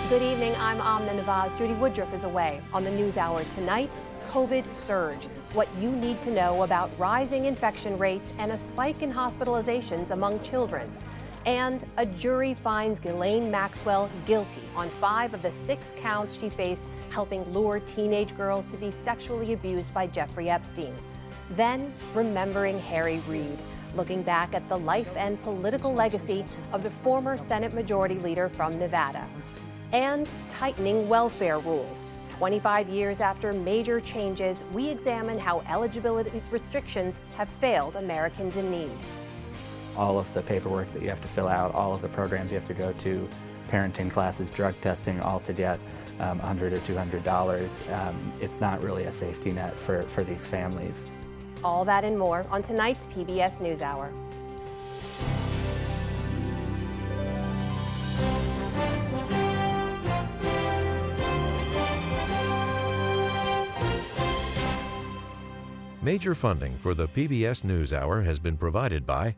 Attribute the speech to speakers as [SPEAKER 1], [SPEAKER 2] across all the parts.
[SPEAKER 1] Good evening, I'm Amna Nawaz. Judy Woodruff is away. On the NewsHour tonight, COVID surge. What you need to know about rising infection rates and a spike in hospitalizations among children. And a jury finds Ghislaine Maxwell guilty on 5 of the 6 counts she faced helping lure teenage girls to be sexually abused by Jeffrey Epstein. Then, remembering Harry Reid, looking back at the life and political legacy of the former Senate Majority Leader from Nevada. And tightening welfare rules. 25 years after major changes, we examine how eligibility restrictions have failed Americans in need.
[SPEAKER 2] All of the paperwork that you have to fill out, all of the programs you have to go to, parenting classes, drug testing, all to get $100 or $200. It's not really a safety net for these families.
[SPEAKER 1] All that and more on tonight's PBS NewsHour.
[SPEAKER 3] Major funding for the PBS NewsHour has been provided by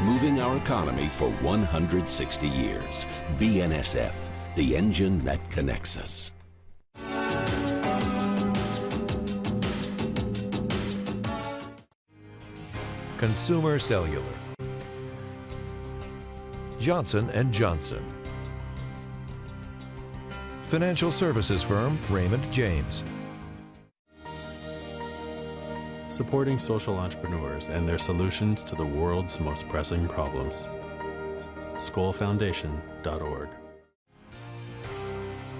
[SPEAKER 4] moving our economy for 160 years. BNSF, the engine that connects us.
[SPEAKER 3] Consumer Cellular, Johnson & Johnson, financial services firm Raymond James.
[SPEAKER 5] Supporting social entrepreneurs and their solutions to the world's most pressing problems. SkollFoundation.org.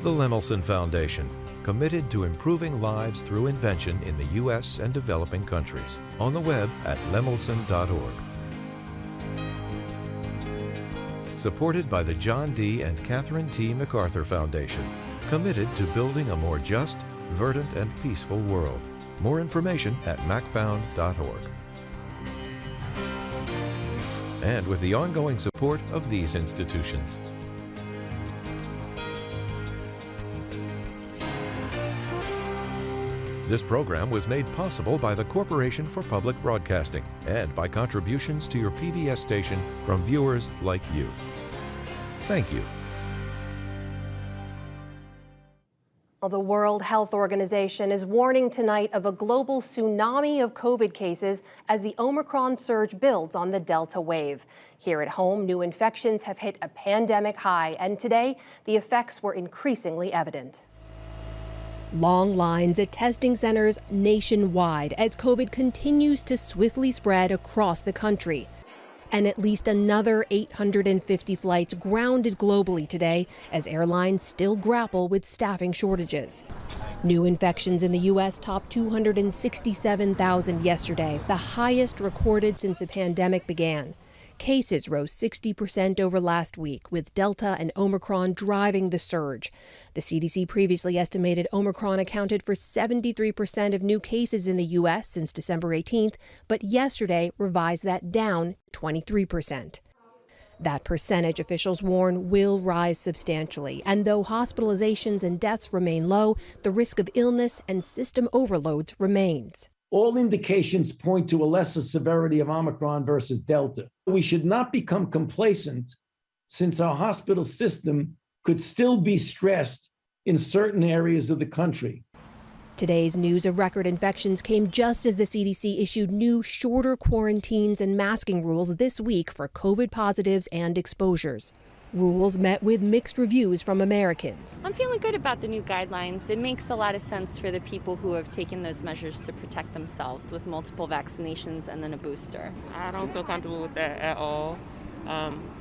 [SPEAKER 3] The Lemelson Foundation, committed to improving lives through invention in the U.S. and developing countries. On the web at lemelson.org. Supported by the John D. and Catherine T. MacArthur Foundation, committed to building a more just, verdant, and peaceful world. More information at macfound.org. And with the ongoing support of these institutions. This program was made possible by the Corporation for Public Broadcasting and by contributions to your PBS station from viewers like you. Thank you.
[SPEAKER 1] Well, the World Health Organization is warning tonight of a global tsunami of COVID cases as the Omicron surge builds on the Delta wave. Here at home, new infections have hit a pandemic high, and today the effects were increasingly evident. Long lines at testing centers nationwide as COVID continues to swiftly spread across the country. And at least another 850 flights grounded globally today as airlines still grapple with staffing shortages. New infections in the U.S. topped 267,000 yesterday, the highest recorded since the pandemic began. Cases rose 60% over last week, with Delta and Omicron driving the surge. The CDC previously estimated Omicron accounted for 73% of new cases in the U.S. since December 18th, but yesterday revised that down 23%. That percentage, officials warn, will rise substantially. And though hospitalizations and deaths remain low, the risk of illness and system overloads remains.
[SPEAKER 6] All indications point to a lesser severity of Omicron versus Delta. We should not become complacent since our hospital system could still be stressed in certain areas of the country.
[SPEAKER 1] Today's news of record infections came just as the CDC issued new, shorter quarantines and masking rules this week for COVID positives and exposures. Rules met with mixed reviews from Americans.
[SPEAKER 7] I'm feeling good about the new guidelines. It makes a lot of sense for the people who have taken those measures to protect themselves with multiple vaccinations and then a booster.
[SPEAKER 8] I don't feel comfortable with that at all.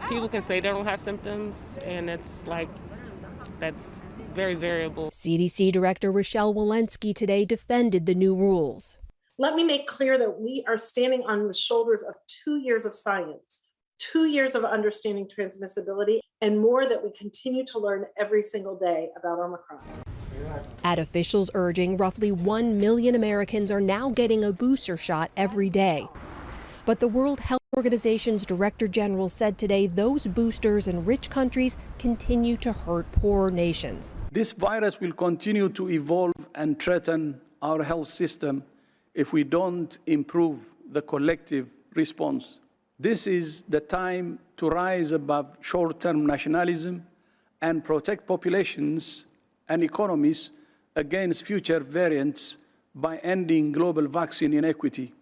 [SPEAKER 8] People can say they don't have symptoms, and it's like, that's very variable.
[SPEAKER 1] CDC Director Rochelle Walensky today defended the new rules.
[SPEAKER 9] Let me make clear that we are standing on the shoulders of 2 years of science, 2 years of understanding transmissibility, and more that we continue to learn every single day about Omicron.
[SPEAKER 1] At officials urging roughly 1 million Americans are now getting a booster shot every day. But the World Health Organization's Director General said today those boosters in rich countries continue to hurt poorer nations.
[SPEAKER 10] This virus will continue to evolve and threaten our health system if we don't improve the collective response. This is the time to rise above short-term nationalism and protect populations and economies against future variants by ending global vaccine inequity.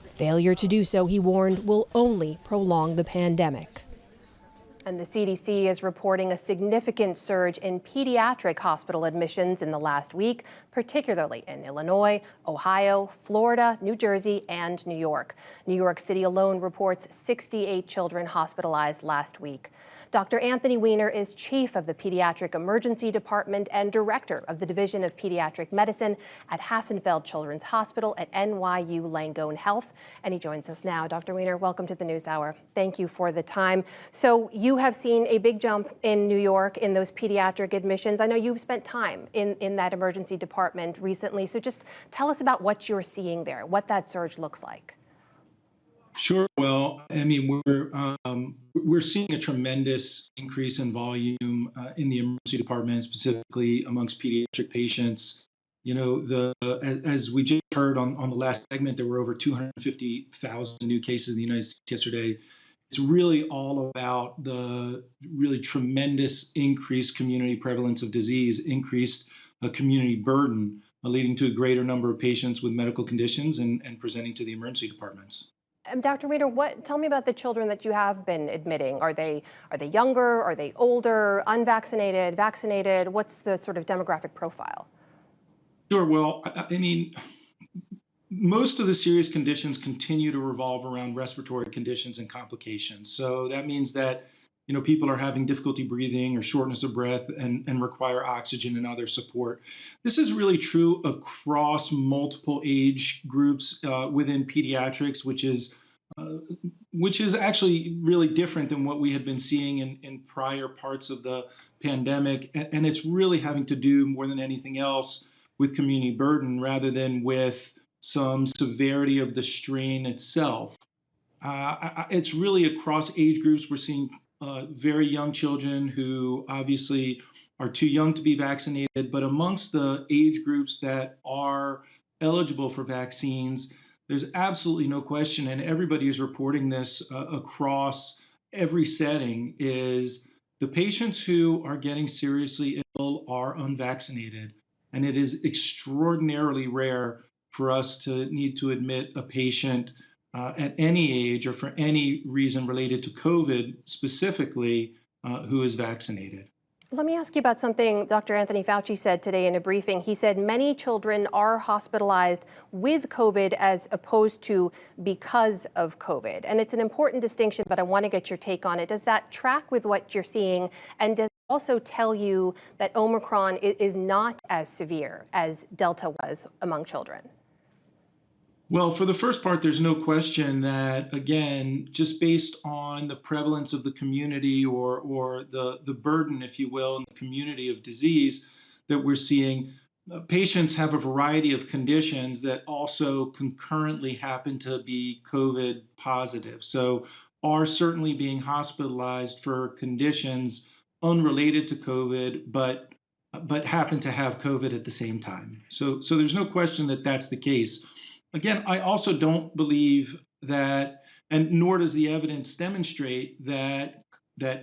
[SPEAKER 1] Failure to do so, he warned, will only prolong the pandemic. And the CDC is reporting a significant surge in pediatric hospital admissions in the last week, particularly in Illinois, Ohio, Florida, New Jersey, and New York. New York City alone reports 68 children hospitalized last week. Dr. Anthony Weiner is chief of the Pediatric Emergency Department and director of the Division of Pediatric Medicine at Hassenfeld Children's Hospital at NYU Langone Health. And he joins us now. Dr. Weiner, welcome to the News Hour. Thank you for the time. So you have seen a big jump in New York in those pediatric admissions. I know you've spent time in that emergency department recently. So just tell us about what you're seeing there, what that surge looks like.
[SPEAKER 11] Sure. Well, I mean, we're seeing a tremendous increase in volume in the emergency department, specifically amongst pediatric patients. You know, as we just heard on the last segment, there were over 250,000 new cases in the United States yesterday. It's really all about the really tremendous increased community prevalence of disease, increased community burden, leading to a greater number of patients with medical conditions and presenting to the emergency departments.
[SPEAKER 1] Dr. Weiner, tell me about the children that you have been admitting. Are they younger? Are they older, unvaccinated, vaccinated? What's the sort of demographic profile?
[SPEAKER 11] Sure. Well, I mean, most of the serious conditions continue to revolve around respiratory conditions and complications. So that means that, you know, people are having difficulty breathing or shortness of breath and require oxygen and other support. This is really true across multiple age groups within pediatrics, which is actually really different than what we had been seeing in prior parts of the pandemic. And it's really having to do more than anything else with community burden rather than with some severity of the strain itself. It's really across age groups. We're seeing very young children who obviously are too young to be vaccinated, but amongst the age groups that are eligible for vaccines, there's absolutely no question, and everybody is reporting this across every setting, is the patients who are getting seriously ill are unvaccinated. And it is extraordinarily rare for us to need to admit a patient at any age or for any reason related to COVID specifically who is vaccinated.
[SPEAKER 1] Let me ask you about something Dr. Anthony Fauci said today in a briefing. He said many children are hospitalized with COVID as opposed to because of COVID. And it's an important distinction, but I want to get your take on it. Does that track with what you're seeing? And does it also tell you that Omicron is not as severe as Delta was among children?
[SPEAKER 11] Well, for the first part, there's no question that, again, just based on the prevalence of the community or the burden, if you will, in the community of disease that we're seeing, patients have a variety of conditions that also concurrently happen to be COVID positive. So are certainly being hospitalized for conditions unrelated to COVID, but happen to have COVID at the same time. So there's no question that that's the case. Again, I also don't believe that, and nor does the evidence demonstrate that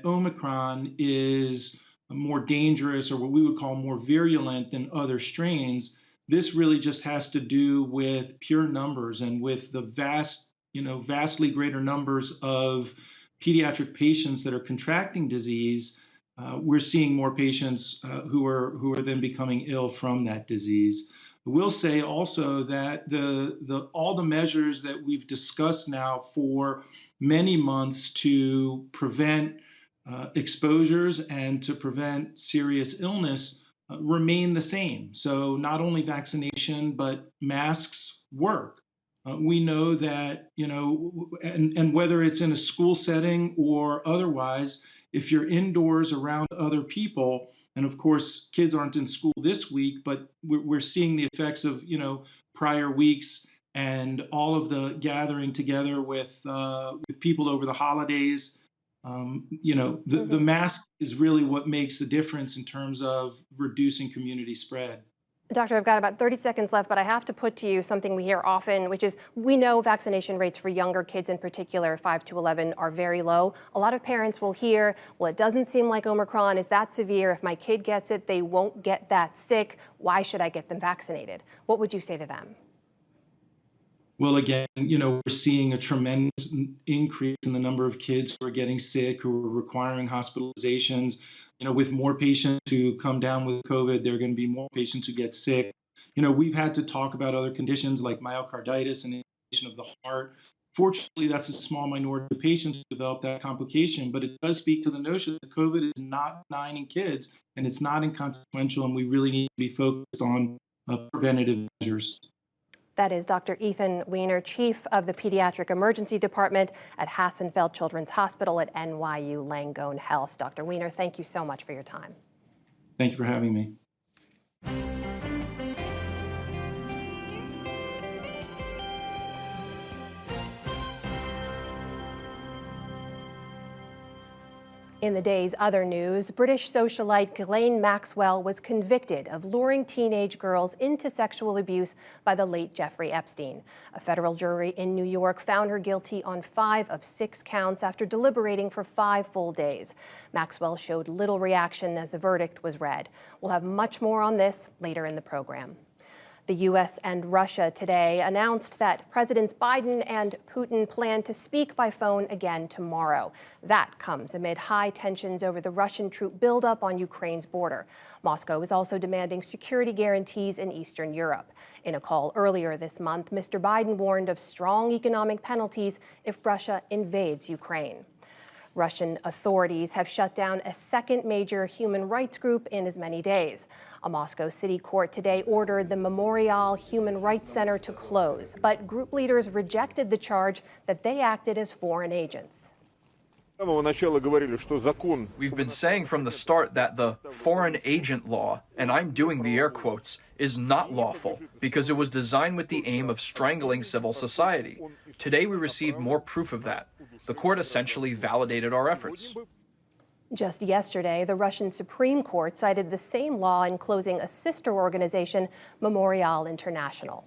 [SPEAKER 11] Omicron is more dangerous or what we would call more virulent than other strains. This really just has to do with pure numbers and with the vastly greater numbers of pediatric patients that are contracting disease. We're seeing more patients who are then becoming ill from that disease. I will say also that all the measures that we've discussed now for many months to prevent exposures and to prevent serious illness remain the same. So not only vaccination, but masks work. We know that, and whether it's in a school setting or otherwise, if you're indoors around other people, and of course, kids aren't in school this week, but we're seeing the effects of, prior weeks and all of the gathering together with people over the holidays. The mask is really what makes the difference in terms of reducing community spread.
[SPEAKER 1] Doctor, I've got about 30 seconds left, but I have to put to you something we hear often, which is we know vaccination rates for younger kids in particular, 5 to 11, are very low. A lot of parents will hear, well, it doesn't seem like Omicron is that severe. If my kid gets it, they won't get that sick. Why should I get them vaccinated? What would you say to them?
[SPEAKER 11] Well, again, we're seeing a tremendous increase in the number of kids who are getting sick, who are requiring hospitalizations. With more patients who come down with COVID, there are going to be more patients who get sick. We've had to talk about other conditions like myocarditis and inflammation of the heart. Fortunately, that's a small minority of patients who develop that complication, but it does speak to the notion that COVID is not benign in kids and it's not inconsequential, and we really need to be focused on preventative measures.
[SPEAKER 1] That is Dr. Ethan Weiner, Chief of the Pediatric Emergency Department at Hassenfeld Children's Hospital at NYU Langone Health. Dr. Weiner, thank you so much for your time.
[SPEAKER 11] Thank you for having me.
[SPEAKER 1] In the day's other news, British socialite Ghislaine Maxwell was convicted of luring teenage girls into sexual abuse by the late Jeffrey Epstein. A federal jury in New York found her guilty on 5 of 6 counts after deliberating for 5 full days. Maxwell showed little reaction as the verdict was read. We'll have much more on this later in the program. The U.S. and Russia today announced that Presidents Biden and Putin plan to speak by phone again tomorrow. That comes amid high tensions over the Russian troop buildup on Ukraine's border. Moscow is also demanding security guarantees in Eastern Europe. In a call earlier this month, Mr. Biden warned of strong economic penalties if Russia invades Ukraine. Russian authorities have shut down a second major human rights group in as many days. A Moscow city court today ordered the Memorial Human Rights Center to close, but group leaders rejected the charge that they acted as foreign agents.
[SPEAKER 12] We've been saying from the start that the foreign agent law, and I'm doing the air quotes, is not lawful because it was designed with the aim of strangling civil society. Today we received more proof of that. The court essentially validated our efforts.
[SPEAKER 1] Just yesterday, the Russian Supreme Court cited the same law in closing a sister organization, Memorial International.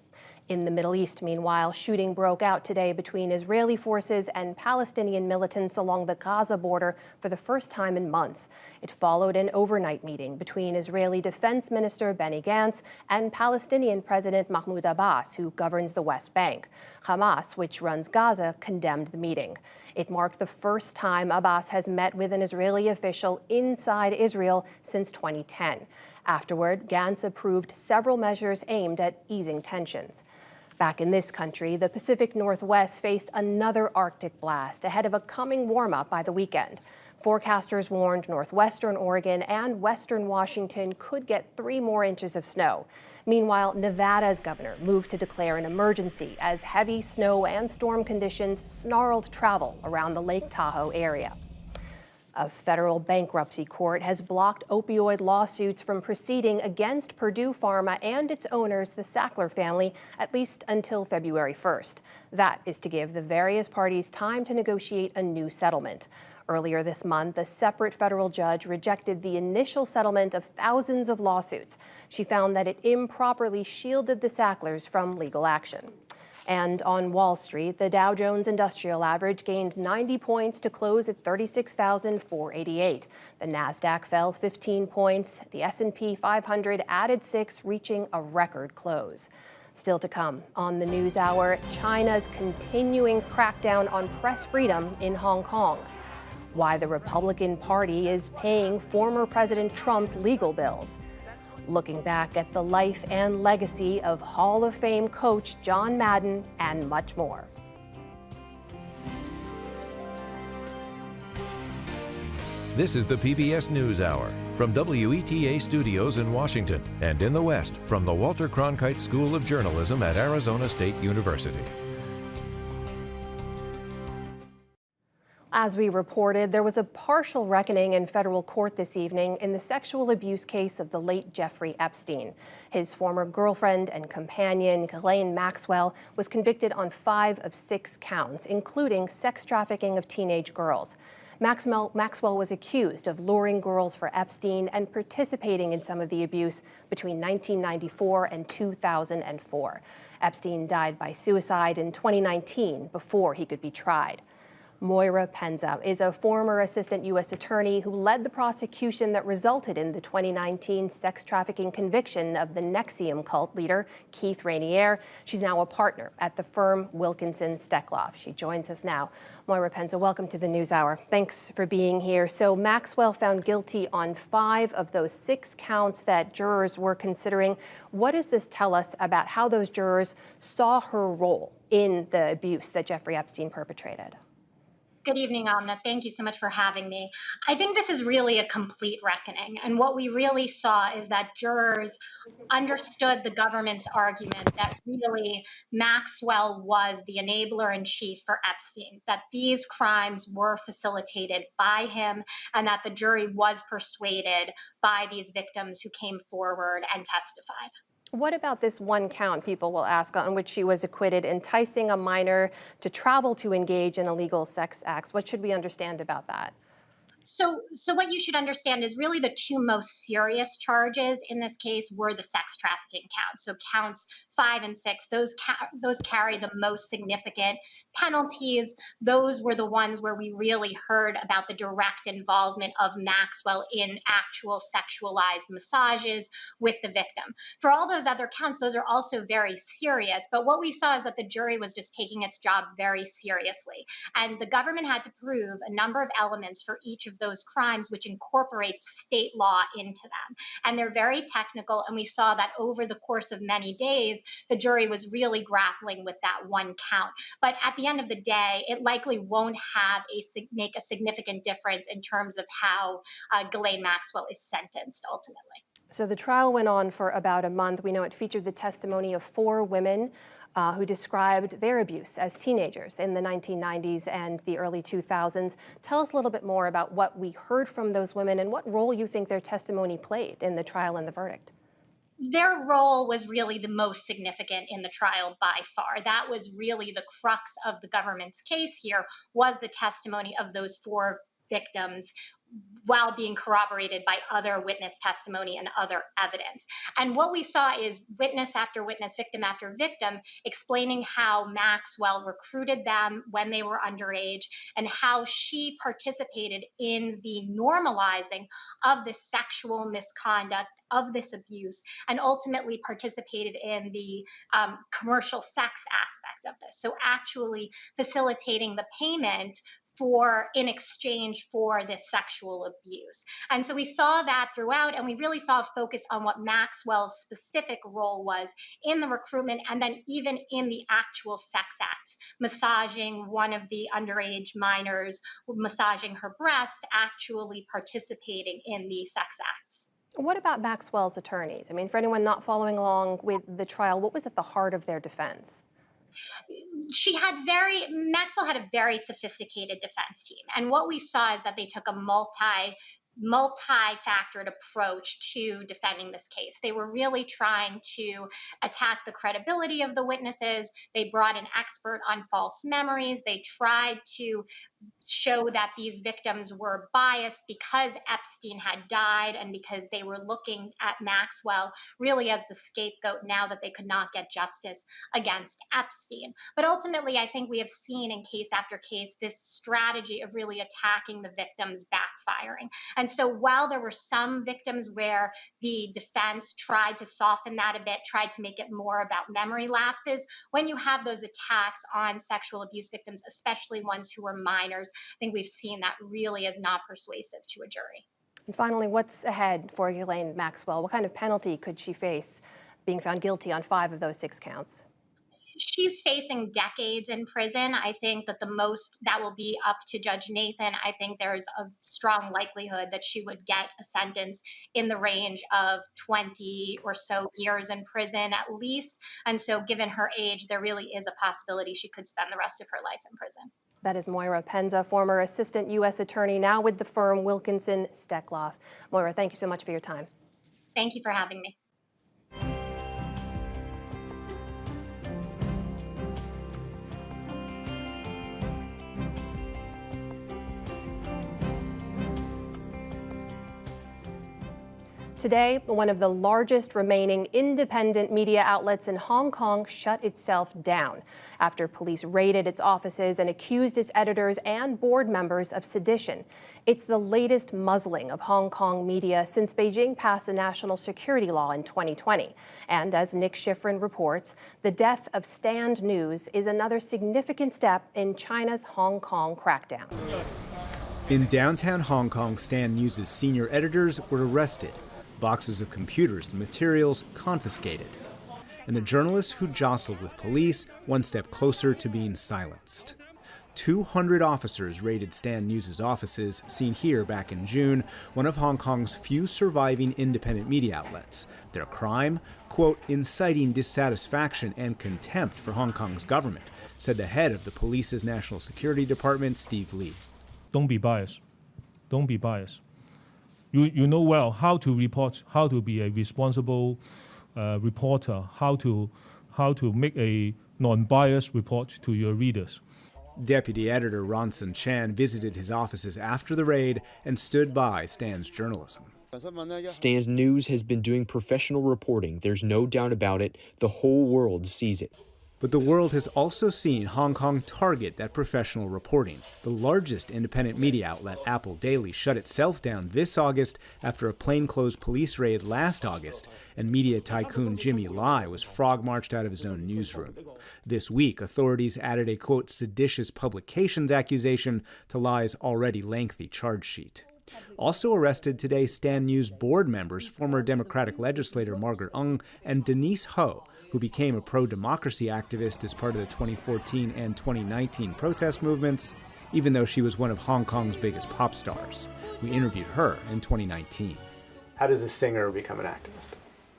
[SPEAKER 1] In the Middle East, meanwhile, shooting broke out today between Israeli forces and Palestinian militants along the Gaza border for the first time in months. It followed an overnight meeting between Israeli Defense Minister Benny Gantz and Palestinian President Mahmoud Abbas, who governs the West Bank. Hamas, which runs Gaza, condemned the meeting. It marked the first time Abbas has met with an Israeli official inside Israel since 2010. Afterward, Gantz approved several measures aimed at easing tensions. Back in this country, the Pacific Northwest faced another Arctic blast ahead of a coming warm-up by the weekend. Forecasters warned northwestern Oregon and western Washington could get 3 more inches of snow. Meanwhile, Nevada's governor moved to declare an emergency as heavy snow and storm conditions snarled travel around the Lake Tahoe area. A federal bankruptcy court has blocked opioid lawsuits from proceeding against Purdue Pharma and its owners, the Sackler family, at least until February 1st. That is to give the various parties time to negotiate a new settlement. Earlier this month, a separate federal judge rejected the initial settlement of thousands of lawsuits. She found that it improperly shielded the Sacklers from legal action. And on Wall Street, the Dow Jones Industrial Average gained 90 points to close at 36,488. The Nasdaq fell 15 points. The S&P 500 added 6, reaching a record close. Still to come on the News Hour, China's continuing crackdown on press freedom in Hong Kong. Why the Republican Party is paying former President Trump's legal bills. Looking back at the life and legacy of Hall of Fame coach John Madden, and much more.
[SPEAKER 3] This is the PBS NewsHour from WETA Studios in Washington and in the West from the Walter Cronkite School of Journalism at Arizona State University.
[SPEAKER 1] As we reported, there was a partial reckoning in federal court this evening in the sexual abuse case of the late Jeffrey Epstein. His former girlfriend and companion, Ghislaine Maxwell, was convicted on 5 of 6 counts, including sex trafficking of teenage girls. Maxwell was accused of luring girls for Epstein and participating in some of the abuse between 1994 and 2004. Epstein died by suicide in 2019 before he could be tried. Moira Penza is a former assistant U.S. attorney who led the prosecution that resulted in the 2019 sex trafficking conviction of the NXIVM cult leader, Keith Rainier. She's now a partner at the firm Wilkinson Steckloff. She joins us now. Moira Penza, welcome to the NewsHour. Thanks for being here. So Maxwell found guilty on 5 of those 6 counts that jurors were considering. What does this tell us about how those jurors saw her role in the abuse that Jeffrey Epstein perpetrated?
[SPEAKER 13] Good evening, Amna. Thank you so much for having me. I think this is really a complete reckoning. And what we really saw is that jurors understood the government's argument that really Maxwell was the enabler in chief for Epstein, that these crimes were facilitated by him, and that the jury was persuaded by these victims who came forward and testified.
[SPEAKER 1] What about this one count, people will ask, on which she was acquitted, enticing a minor to travel to engage in illegal sex acts? What should we understand about that?
[SPEAKER 13] So what you should understand is really the 2 most serious charges in this case were the sex trafficking counts. So counts 5 and 6, those carry the most significant penalties. Those were the ones where we really heard about the direct involvement of Maxwell in actual sexualized massages with the victim. For all those other counts, those are also very serious. But what we saw is that the jury was just taking its job very seriously. And the government had to prove a number of elements for each of those crimes, which incorporates state law into them. And they're very technical. And we saw that over the course of many days, the jury was really grappling with that one count. But at the end of the day, it likely won't make a significant difference in terms of how Ghislaine Maxwell is sentenced ultimately.
[SPEAKER 1] So the trial went on for about a month. We know it featured the testimony of 4 women who described their abuse as teenagers in the 1990s and the early 2000s. Tell us a little bit more about what we heard from those women and what role you think their testimony played in the trial and the verdict.
[SPEAKER 13] Their role was really the most significant in the trial by far. That was really the crux of the government's case here, was the testimony of those 4 victims, while being corroborated by other witness testimony and other evidence. And what we saw is witness after witness, victim after victim, explaining how Maxwell recruited them when they were underage and how she participated in the normalizing of this sexual misconduct, of this abuse, and ultimately participated in the commercial sex aspect of this. So actually facilitating the payment in exchange for this sexual abuse. And so we saw that throughout, and we really saw a focus on what Maxwell's specific role was in the recruitment and then even in the actual sex acts, massaging one of the underage minors, massaging her breasts, actually participating in the sex acts.
[SPEAKER 1] What about Maxwell's attorneys? I mean, for anyone not following along with the trial, what was at the heart of their defense?
[SPEAKER 13] Maxwell had a very sophisticated defense team. And what we saw is that they took a multi-factored approach to defending this case. They were really trying to attack the credibility of the witnesses. They brought an expert on false memories. They tried to show that these victims were biased because Epstein had died and because they were looking at Maxwell really as the scapegoat now that they could not get justice against Epstein. But ultimately, I think we have seen in case after case this strategy of really attacking the victims backfiring. And so while there were some victims where the defense tried to soften that a bit, tried to make it more about memory lapses, when you have those attacks on sexual abuse victims, especially ones who were minors, I think we've seen that really is not persuasive to a jury.
[SPEAKER 1] And finally, what's ahead for Ghislaine Maxwell? What kind of penalty could she face being found guilty on 5 of those 6 counts?
[SPEAKER 13] She's facing decades in prison. I think that the most that will be up to Judge Nathan. I think there's a strong likelihood that she would get a sentence in the range of 20 or so years in prison at least. And so given her age, there really is a possibility she could spend the rest of her life in prison.
[SPEAKER 1] That is Moira Penza, former assistant U.S. attorney, now with the firm Wilkinson Steckloff. Moira, thank you so much for your time.
[SPEAKER 13] Thank you for having me.
[SPEAKER 1] Today, one of the largest remaining independent media outlets in Hong Kong shut itself down after police raided its offices and accused its editors and board members of sedition. It's the latest muzzling of Hong Kong media since Beijing passed a national security law in 2020. And as Nick Schifrin reports, the death of Stand News is another significant step in China's Hong Kong crackdown.
[SPEAKER 14] In downtown Hong Kong, Stand News' senior editors were arrested. Boxes of computers and materials confiscated. And the journalists who jostled with police one step closer to being silenced. 200 officers raided Stand News' offices, seen here back in June, one of Hong Kong's few surviving independent media outlets. Their crime, quote, inciting dissatisfaction and contempt for Hong Kong's government, said the head of the police's National Security Department, Steve Lee.
[SPEAKER 15] Don't be biased. Don't be biased. You know well how to report, how to be a responsible reporter, how to make a non-biased report to your readers.
[SPEAKER 14] Deputy editor Ronson Chan visited his offices after the raid and stood by Stand's journalism.
[SPEAKER 16] Stand News has been doing professional reporting. There's no doubt about it. The whole world sees it.
[SPEAKER 14] But the world has also seen Hong Kong target that professional reporting. The largest independent media outlet, Apple Daily, shut itself down this August after a plainclothes police raid last August, and media tycoon Jimmy Lai was frog-marched out of his own newsroom. This week, authorities added a, quote, seditious publications accusation to Lai's already lengthy charge sheet. Also arrested today, Stand News board members, former Democratic legislator Margaret Ng and Denise Ho, who became a pro-democracy activist as part of the 2014 and 2019 protest movements, even though she was one of Hong Kong's biggest pop stars. We interviewed her in 2019.
[SPEAKER 17] How does a singer become an activist?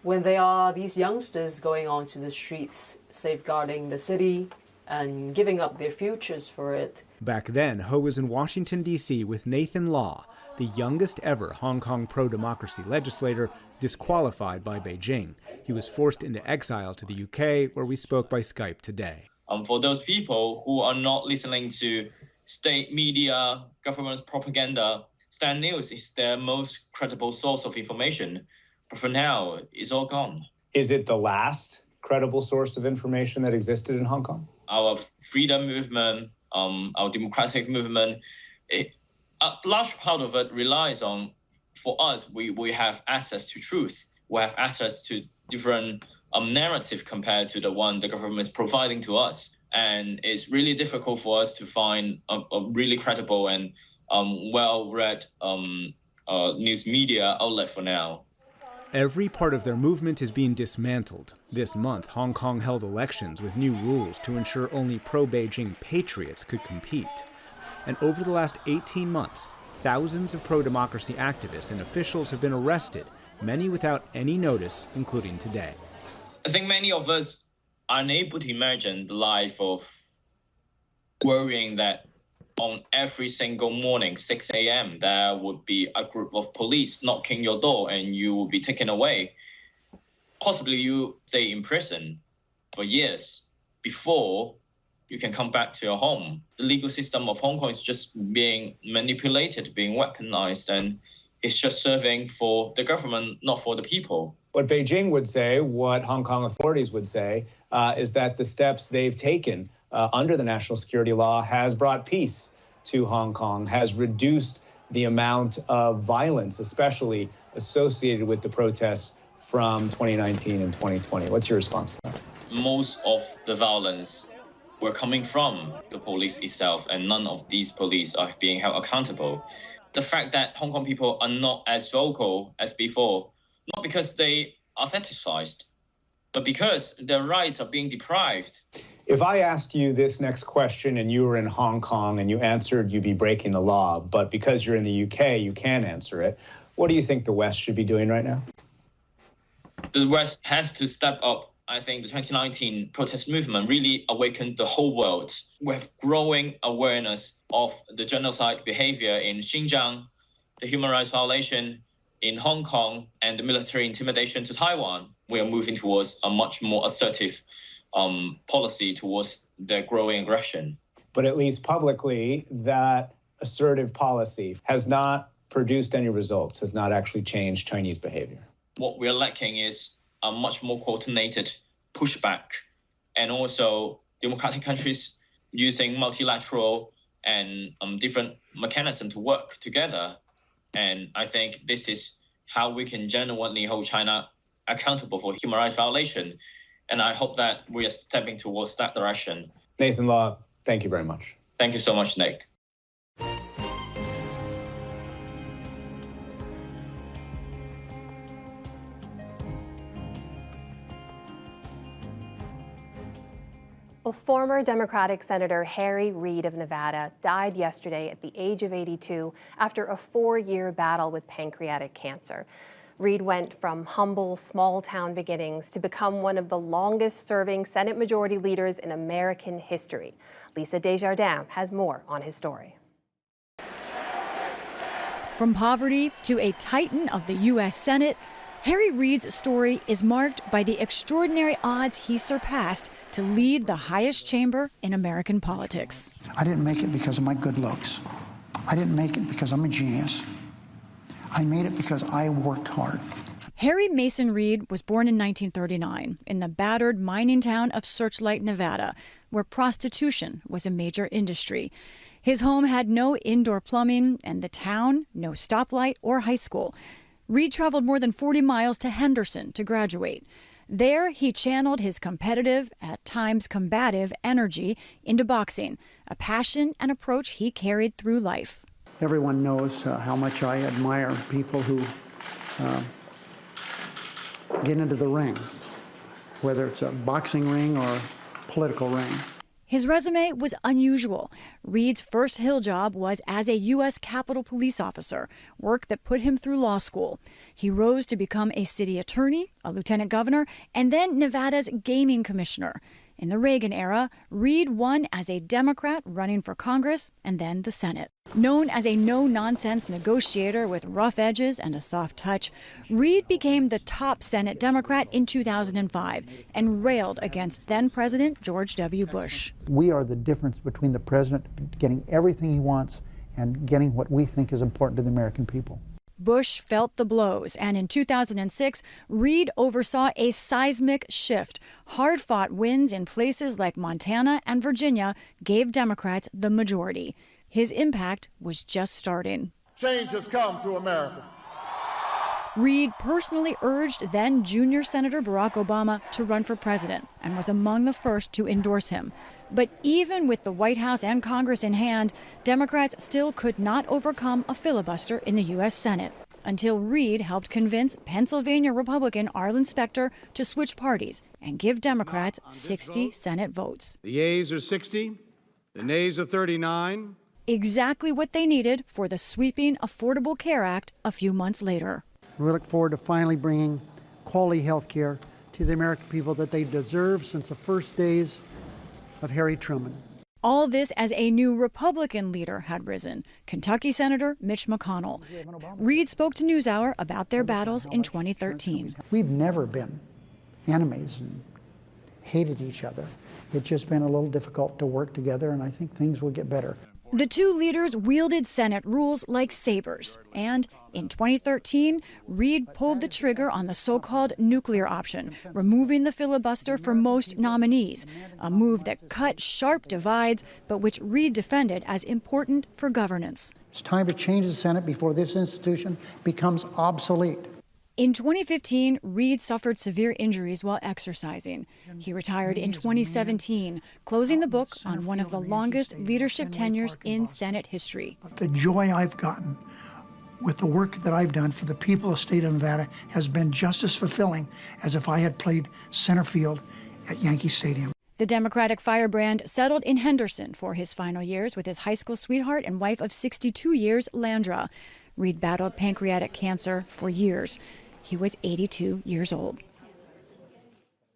[SPEAKER 18] When there are these youngsters going onto the streets, safeguarding the city and giving up their futures for it.
[SPEAKER 14] Back then, Ho was in Washington, D.C. with Nathan Law, the youngest ever Hong Kong pro-democracy legislator, disqualified by Beijing. He was forced into exile to the UK, where we spoke by Skype today.
[SPEAKER 19] For those people who are not listening to state media, government propaganda, Stand News is their most credible source of information. But for now, it's all gone.
[SPEAKER 17] Is it the last credible source of information that existed in Hong Kong?
[SPEAKER 19] Our freedom movement, our democratic movement, a large part of it relies on, for us, we have access to truth. We have access to different narrative compared to the one the government is providing to us. And it's really difficult for us to find a really credible and well-read news media outlet for now.
[SPEAKER 14] Every part of their movement is being dismantled. This month, Hong Kong held elections with new rules to ensure only pro-Beijing patriots could compete. And over the last 18 months, thousands of pro-democracy activists and officials have been arrested, many without any notice, including today.
[SPEAKER 19] I think many of us are unable to imagine the life of worrying that on every single morning, 6 a.m., there would be a group of police knocking your door and you will be taken away. Possibly you stay in prison for years before you can come back to your home. The legal system of Hong Kong is just being manipulated, being weaponized, and it's just serving for the government, not for the people.
[SPEAKER 17] What Beijing would say, what Hong Kong authorities would say, is that the steps they've taken under the national security law has brought peace to Hong Kong, has reduced the amount of violence, especially associated with the protests from 2019 and 2020. What's your response to that?
[SPEAKER 19] Most of the violence were coming from the police itself, and none of these police are being held accountable. The fact that Hong Kong people are not as vocal as before, not because they are satisfied, but because their rights are being deprived.
[SPEAKER 17] If I ask you this next question and you were in Hong Kong and you answered, you'd be breaking the law, but because you're in the UK, you can answer it. What do you think the West should be doing right now?
[SPEAKER 19] The West has to step up I think the 2019 protest movement really awakened the whole world with growing awareness of the genocide behavior in Xinjiang, the human rights violation in Hong Kong, and the military intimidation to Taiwan. We are moving towards a much more assertive policy towards their growing aggression.
[SPEAKER 17] But at least publicly, that assertive policy has not produced any results, has not actually changed Chinese behavior.
[SPEAKER 19] What we're lacking is a much more coordinated pushback, and also democratic countries using multilateral and different mechanisms to work together. And I think this is how we can genuinely hold China accountable for human rights violation. And I hope that we are stepping towards that direction.
[SPEAKER 17] Nathan Law, thank you very much.
[SPEAKER 19] Thank you so much, Nick.
[SPEAKER 1] Well, former Democratic Senator Harry Reid of Nevada died yesterday at the age of 82 after a 4-year battle with pancreatic cancer. Reid went from humble, small-town beginnings to become one of the longest-serving Senate Majority Leaders in American history. Lisa Desjardins has more on his story.
[SPEAKER 20] From poverty to a titan of the U.S. Senate, Harry Reid's story is marked by the extraordinary odds he surpassed to lead the highest chamber in American politics.
[SPEAKER 21] I didn't make it because of my good looks. I didn't make it because I'm a genius. I made it because I worked hard.
[SPEAKER 20] Harry Mason Reid was born in 1939 in the battered mining town of Searchlight, Nevada, where prostitution was a major industry. His home had no indoor plumbing, and the town no stoplight or high school. Reid traveled more than 40 miles to Henderson to graduate. There, he channeled his competitive, at times combative, energy into boxing, a passion and approach he carried through life.
[SPEAKER 21] Everyone knows how much I admire people who get into the ring, whether it's a boxing ring or a political ring.
[SPEAKER 20] His resume was unusual. Reid's first Hill job was as a U.S. Capitol Police officer, work that put him through law school. He rose to become a city attorney, a lieutenant governor, and then Nevada's gaming commissioner. In the Reagan era, Reid won as a Democrat running for Congress and then the Senate. Known as a no-nonsense negotiator with rough edges and a soft touch, Reid became the top Senate Democrat in 2005 and railed against then-President George W. Bush.
[SPEAKER 21] We are the difference between the president getting everything he wants and getting what we think is important to the American people.
[SPEAKER 20] Bush felt the blows, and in 2006, Reid oversaw a seismic shift. Hard-fought wins in places like Montana and Virginia gave Democrats the majority. His impact was just starting.
[SPEAKER 22] Change has come to America.
[SPEAKER 20] Reid personally urged then junior Senator Barack Obama to run for president and was among the first to endorse him. But even with the White House and Congress in hand, Democrats still could not overcome a filibuster in the U.S. Senate until Reid helped convince Pennsylvania Republican Arlen Specter to switch parties and give Democrats 60 Senate votes.
[SPEAKER 22] The yeas are 60, the nays are 39.
[SPEAKER 20] Exactly what they needed for the sweeping Affordable Care Act a few months later.
[SPEAKER 21] We look forward to finally bringing quality health care to the American people that they deserve since the first days of Harry Truman.
[SPEAKER 20] All this as a new Republican leader had risen, Kentucky Senator Mitch McConnell. Reid spoke to NewsHour about their battles in 2013.
[SPEAKER 21] We've never been enemies and hated each other. It's just been a little difficult to work together, and I think things will get better.
[SPEAKER 20] The two leaders wielded Senate rules like sabers, and in 2013, Reid pulled the trigger on the so-called nuclear option, removing the filibuster for most nominees, a move that cut sharp divides, but which Reid defended as important for governance.
[SPEAKER 21] It's time to change the Senate before this institution becomes obsolete.
[SPEAKER 20] In 2015, Reid suffered severe injuries while exercising. He retired in 2017, closing the book on one of the longest leadership tenures in Senate history.
[SPEAKER 21] The joy I've gotten with the work that I've done for the people of the state of Nevada has been just as fulfilling as if I had played center field at Yankee Stadium.
[SPEAKER 20] The Democratic firebrand settled in Henderson for his final years with his high school sweetheart and wife of 62 years, Landra. Reid battled pancreatic cancer for years. He was 82 years old.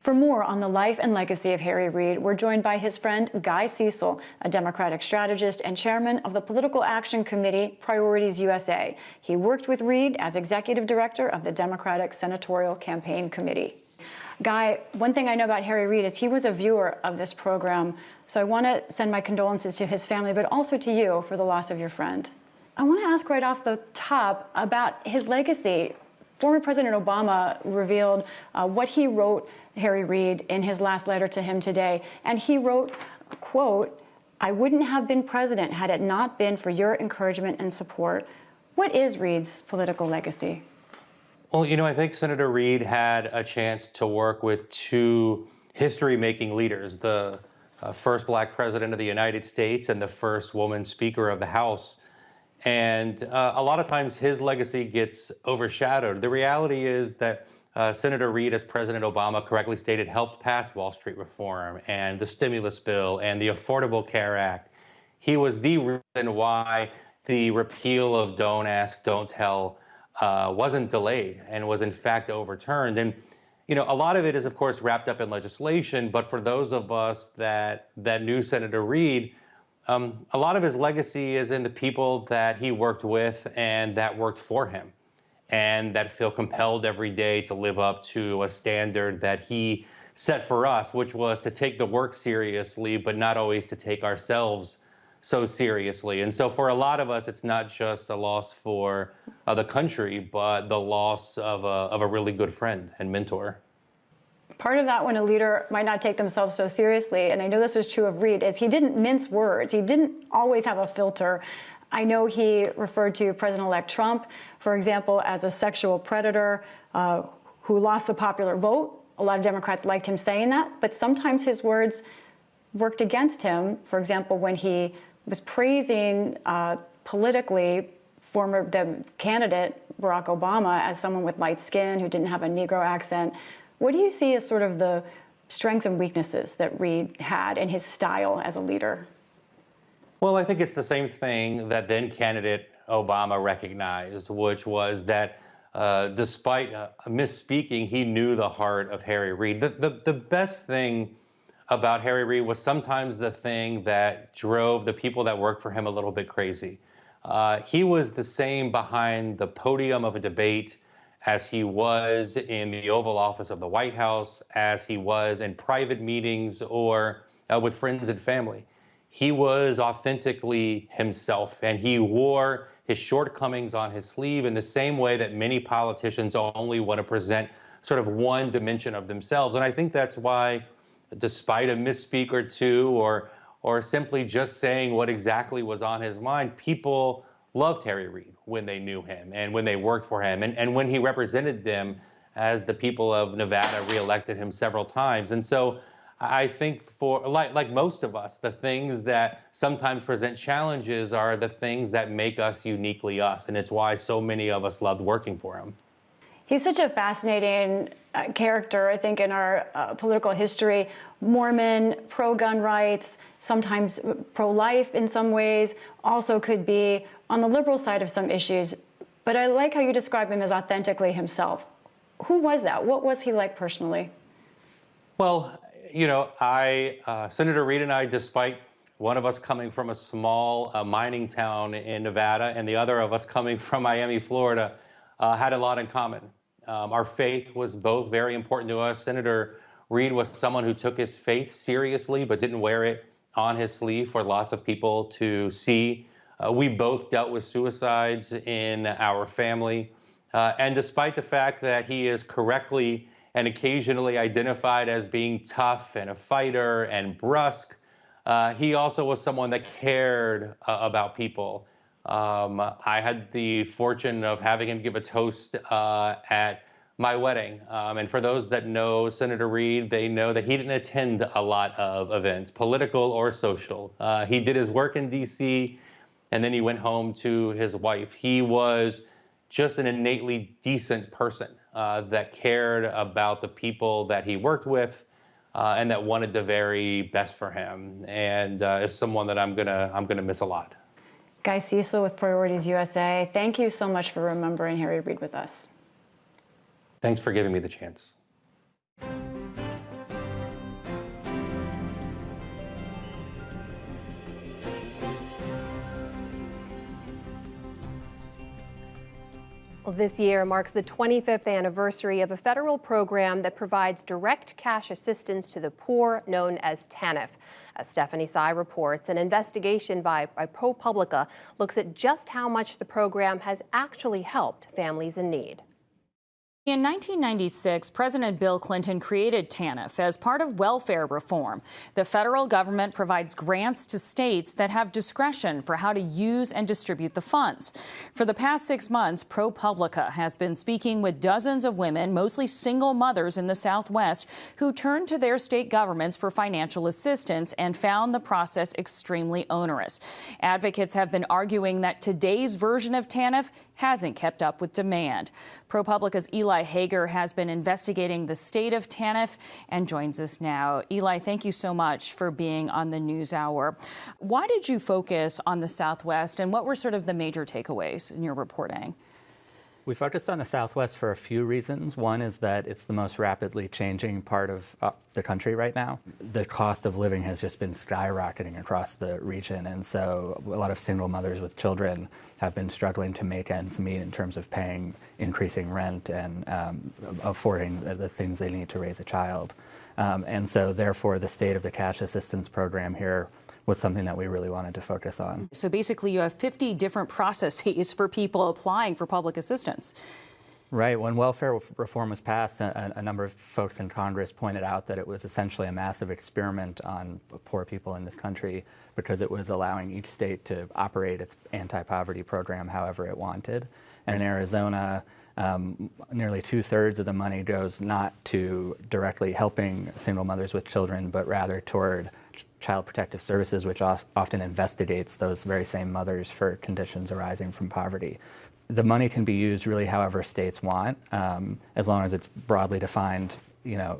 [SPEAKER 20] For more on the life and legacy of Harry Reid, we're joined by his friend Guy Cecil, a Democratic strategist and chairman of the Political Action Committee, Priorities USA. He worked with Reid as executive director of the Democratic Senatorial Campaign Committee. Guy, one thing I know about Harry Reid is he was a viewer of this program, so I want to send my condolences to his family, but also to you for the loss of your friend. I want to ask right off the top about his legacy. Former President Obama revealed what he wrote Harry Reid in his last letter to him today. And he wrote, quote, "I wouldn't have been president had it not been for your encouragement and support." What is Reid's political legacy?
[SPEAKER 2] Well, I think Senator Reid had a chance to work with two history-making leaders, the first Black president of the United States and the first woman Speaker of the House. And a lot of times his legacy gets overshadowed. The reality is that Senator Reid, as President Obama correctly stated, helped pass Wall Street reform and the stimulus bill and the Affordable Care Act. He was the reason why the repeal of Don't Ask, Don't Tell wasn't delayed and was in fact overturned. And a lot of it is, of course, wrapped up in legislation. But for those of us that knew Senator Reid, a lot of his legacy is in the people that he worked with and that worked for him, and that feel compelled every day to live up to a standard that he set for us, which was to take the work seriously, but not always to take ourselves so seriously. And so for a lot of us, it's not just a loss for the country, but the loss of a really good friend and mentor.
[SPEAKER 20] Part of that, when a leader might not take themselves so seriously, and I know this was true of Reid, is he didn't mince words. He didn't always have a filter. I know he referred to President-elect Trump, for example, as a sexual predator who lost the popular vote. A lot of Democrats liked him saying that, but sometimes his words worked against him. For example, when he was praising politically the candidate Barack Obama as someone with light skin who didn't have a Negro accent. What do you see as sort of the strengths and weaknesses that Reid had in his style as a leader?
[SPEAKER 2] Well, I think it's the same thing that then candidate Obama recognized, which was that despite misspeaking, he knew the heart of Harry Reid. The best thing about Harry Reid was sometimes the thing that drove the people that worked for him a little bit crazy. He was the same behind the podium of a debate as he was in the Oval Office of the White House, as he was in private meetings or with friends and family. He was authentically himself, and he wore his shortcomings on his sleeve in the same way that many politicians only want to present sort of one dimension of themselves. And I think that's why, despite a misspeak or two, or simply just saying what exactly was on his mind, people loved Harry Reid when they knew him and when they worked for him and when he represented them as the people of Nevada reelected him several times. And so I think for like most of us, the things that sometimes present challenges are the things that make us uniquely us. And it's why so many of us loved working for him.
[SPEAKER 20] He's such a fascinating character, I think, in our political history. Mormon, pro-gun rights, sometimes pro-life in some ways, also could be on the liberal side of some issues. But I like how you describe him as authentically himself. Who was that? What was he like personally?
[SPEAKER 2] Well, Senator Reid and I, despite one of us coming from a small mining town in Nevada and the other of us coming from Miami, Florida, had a lot in common. Our faith was both very important to us. Senator Reid was someone who took his faith seriously, but didn't wear it on his sleeve for lots of people to see. We both dealt with suicides in our family. And despite the fact that he is correctly and occasionally identified as being tough and a fighter and brusque, he also was someone that cared about people. I had the fortune of having him give a toast at my wedding. And for those that know Senator Reid, they know that he didn't attend a lot of events, political or social. He did his work in D.C., and then he went home to his wife. He was just an innately decent person that cared about the people that he worked with and that wanted the very best for him, and is someone that I'm gonna miss a lot.
[SPEAKER 20] Guy Cecil with Priorities USA, thank you so much for remembering Harry Reid with us.
[SPEAKER 2] Thanks for giving me the chance.
[SPEAKER 1] Well, this year marks the 25th anniversary of a federal program that provides direct cash assistance to the poor, known as TANF. As Stephanie Sy reports, an investigation by ProPublica looks at just how much the program has actually helped families in need.
[SPEAKER 4] In 1996, President Bill Clinton created TANF as part of welfare reform. The federal government provides grants to states that have discretion for how to use and distribute the funds. For the past 6 months, ProPublica has been speaking with dozens of women, mostly single mothers in the Southwest, who turned to their state governments for financial assistance and found the process extremely onerous. Advocates have been arguing that today's version of TANF hasn't kept up with demand. ProPublica's Eli Hager has been investigating the state of TANF and joins us now. Eli, thank you so much for being on the NewsHour. Why did you focus on the Southwest, and what were sort of the major takeaways in your reporting?
[SPEAKER 5] We focused on the Southwest for a few reasons. One is that it's the most rapidly changing part of the country right now. The cost of living has just been skyrocketing across the region, and so a lot of single mothers with children have been struggling to make ends meet in terms of paying increasing rent and affording the things they need to raise a child. And so therefore the state of the cash assistance program here was something that we really wanted to focus on.
[SPEAKER 4] So basically you have 50 different processes for people applying for public assistance.
[SPEAKER 5] Right. When welfare reform was passed, a number of folks in Congress pointed out that it was essentially a massive experiment on poor people in this country because it was allowing each state to operate its anti-poverty program however it wanted. And in Arizona, nearly 2/3 of the money goes not to directly helping single mothers with children, but rather toward Child Protective Services, which often investigates those very same mothers for conditions arising from poverty. The money can be used really however states want, as long as it's broadly defined,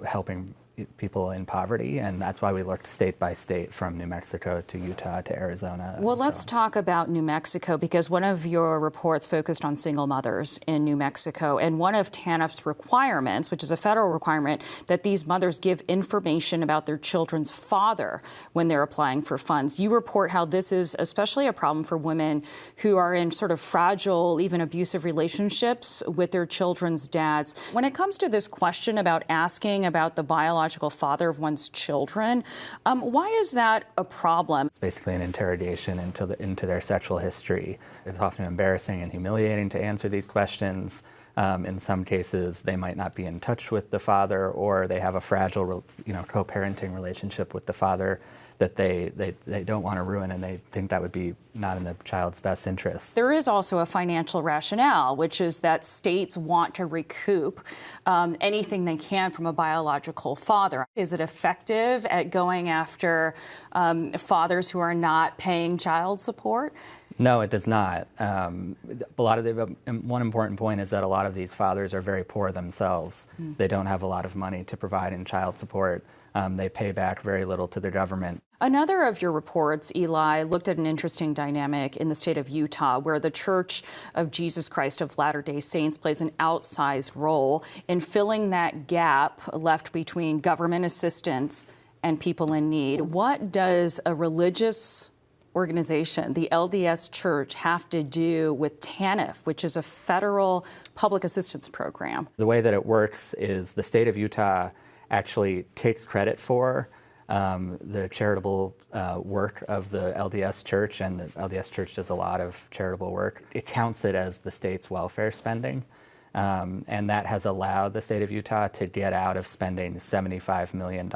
[SPEAKER 5] helping people in poverty, and that's why we looked state by state from New Mexico to Utah to Arizona.
[SPEAKER 4] Well, let's talk about New Mexico, because one of your reports focused on single mothers in New Mexico, and one of TANF's requirements, which is a federal requirement, that these mothers give information about their children's father when they're applying for funds. You report how this is especially a problem for women who are in sort of fragile, even abusive relationships with their children's dads. When it comes to this question about asking about the biological father of one's children, why is that a problem?
[SPEAKER 5] It's basically an interrogation into their sexual history. It's often embarrassing and humiliating to answer these questions. In some cases, they might not be in touch with the father, or they have a fragile, co-parenting relationship with the father that they don't want to ruin, and they think that would be not in the child's best interest.
[SPEAKER 4] There is also a financial rationale, which is that states want to recoup anything they can from a biological father. Is it effective at going after fathers who are not paying child support?
[SPEAKER 5] No, it does not. One important point is that a lot of these fathers are very poor themselves. They don't have a lot of money to provide in child support. They pay back very little to the government.
[SPEAKER 4] Another of your reports, Eli, looked at an interesting dynamic in the state of Utah, where the Church of Jesus Christ of Latter-day Saints plays an outsized role in filling that gap left between government assistance and people in need. What does a religious organization, the LDS Church, have to do with TANF, which is a federal public assistance program?
[SPEAKER 5] The way that it works is the state of Utah actually takes credit for the charitable work of the LDS Church, and the LDS Church does a lot of charitable work. It counts it as the state's welfare spending, and that has allowed the state of Utah to get out of spending $75 million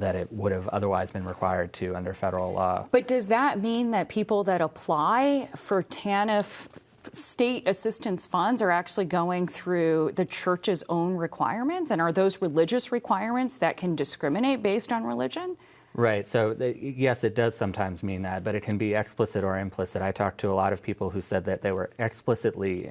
[SPEAKER 5] that it would have otherwise been required to under federal law.
[SPEAKER 4] But does that mean that people that apply for TANF state assistance funds are actually going through the church's own requirements? And are those religious requirements that can discriminate based on religion?
[SPEAKER 5] Right. So, yes, it does sometimes mean that, but it can be explicit or implicit. I talked to a lot of people who said that they were explicitly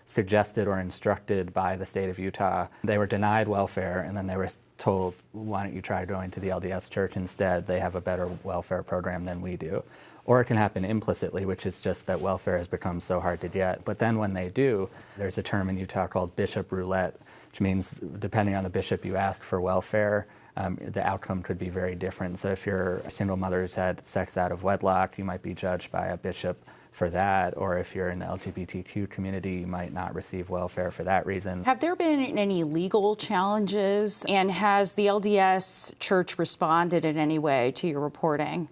[SPEAKER 5] suggested or instructed by the state of Utah. They were denied welfare, and then they were told, why don't you try going to the LDS Church instead? They have a better welfare program than we do. Or it can happen implicitly, which is just that welfare has become so hard to get. But then when they do, there's a term in Utah called bishop roulette, which means depending on the bishop you ask for welfare, the outcome could be very different. So if you're a single mother who's had sex out of wedlock, you might be judged by a bishop for that. Or if you're in the LGBTQ community, you might not receive welfare for that reason.
[SPEAKER 4] Have there been any legal challenges? And has the LDS Church responded in any way to your reporting?